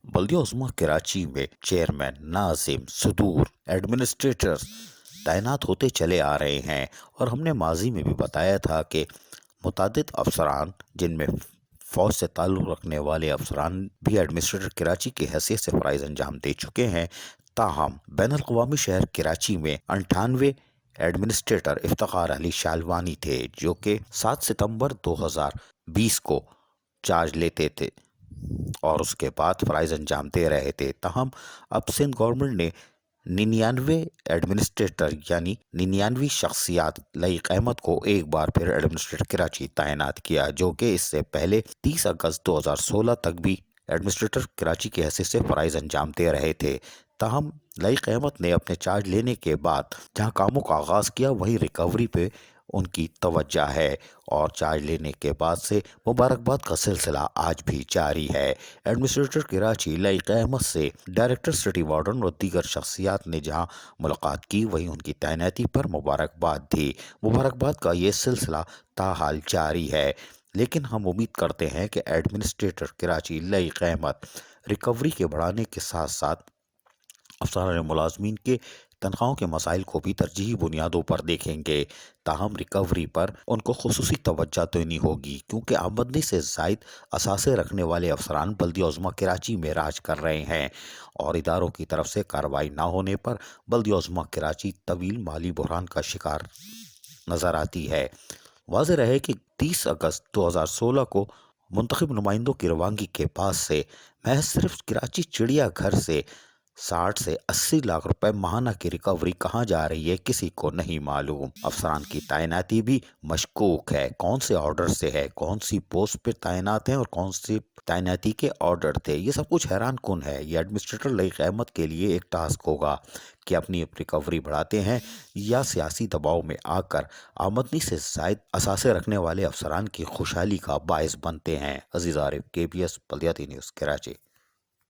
बल्दिया उस्मा कराची में chairman Nazim सदूर administrators तैनात होते चले आ रहे हैं। और हमने माजी में भी बताया था कि मुतअद्दिद अफसरान जिनमें फ़ौज से ताल्लुक़ रखने वाले अफसरान भी एडमिनिस्ट्रेटर कराची की हैसियत से फ़राइज़ अंजाम दे चुके हैं। ताहम बैन अल-अक़वामी शहर कराची में 98 एडमिनिस्ट्रेटर इफ्तिखार अली शालवानी थे, जो कि 7 सितंबर 2020 को चार्ज लेते थे और उसके बाद फ़राइज़ अंजाम दे रहे थे। ताहम अब सिंध गवर्नमेंट ने 99 एडमिनिस्ट्रेटर यानी 99 शख्सियात लईक अहमद को एक बार फिर एडमिनिस्ट्रेटर कराची तैनात किया, जो कि इससे पहले 30 अगस्त 2016 तक भी एडमिनिस्ट्रेटर कराची की हैसियत से फ़राइज़ अंजाम दे रहे थे। ताहम लईक अहमद ने अपने चार्ज लेने के बाद जहां कामों का आगाज़ किया, वहीं रिकवरी पे उनकी तवज्जो है और चार्ज लेने के बाद से मुबारकबाद का सिलसिला आज भी जारी है। एडमिनिस्ट्रेटर कराची लईक अहमद से डायरेक्टर सिटी वार्डन और दीगर शख्सियात ने जहां मुलाकात की, वहीं उनकी तैनाती पर मुबारकबाद दी। मुबारकबाद का ये सिलसिला ताहाल जारी है, लेकिन हम उम्मीद करते हैं कि एडमिनिस्ट्रेटर कराची लईक अहमद रिकवरी के बढ़ाने के साथ साथ अफसरान मुलाजमीन के तनख्वाहों के मसाइल को भी तरजीही बुनियादों पर देखेंगे। ताहम रिकवरी पर उनको खुसूसी तवज्जो देनी होगी, क्योंकि आमदनी से ज़ायद असासे रखने वाले अफसरान बल्दिया उज़्मा कराची में राज कर रहे हैं और इदारों की तरफ से कार्रवाई न होने पर बल्दिया उज़्मा कराची तवील माली बहरान का शिकार नज़र आती है। वाज़ेह रहे कि 30 अगस्त 2016 को मुंतखब नुमाइंदों की रवानगी के बाद से महज सिर्फ कराची चिड़िया घर से 60 से 80 लाख रुपए माहाना की रिकवरी कहाँ जा रही है, किसी को नहीं मालूम। अफसरान की तैनाती भी मशकूक है, कौन से ऑर्डर से है, कौन सी पोस्ट पे तैनात हैं और कौन सी तैनाती के ऑर्डर थे, ये सब कुछ हैरान कुन है। ये एडमिनिस्ट्रेटर लईक अहमद के लिए एक टास्क होगा कि अपनी रिकवरी बढ़ाते हैं या सियासी दबाव में आकर आमदनी से ज़ायद असासे रखने वाले अफसरान की खुशहाली का बायस बनते हैं। अजीज़ आरिफ, KBS बल्दियाती न्यूज़, कराची।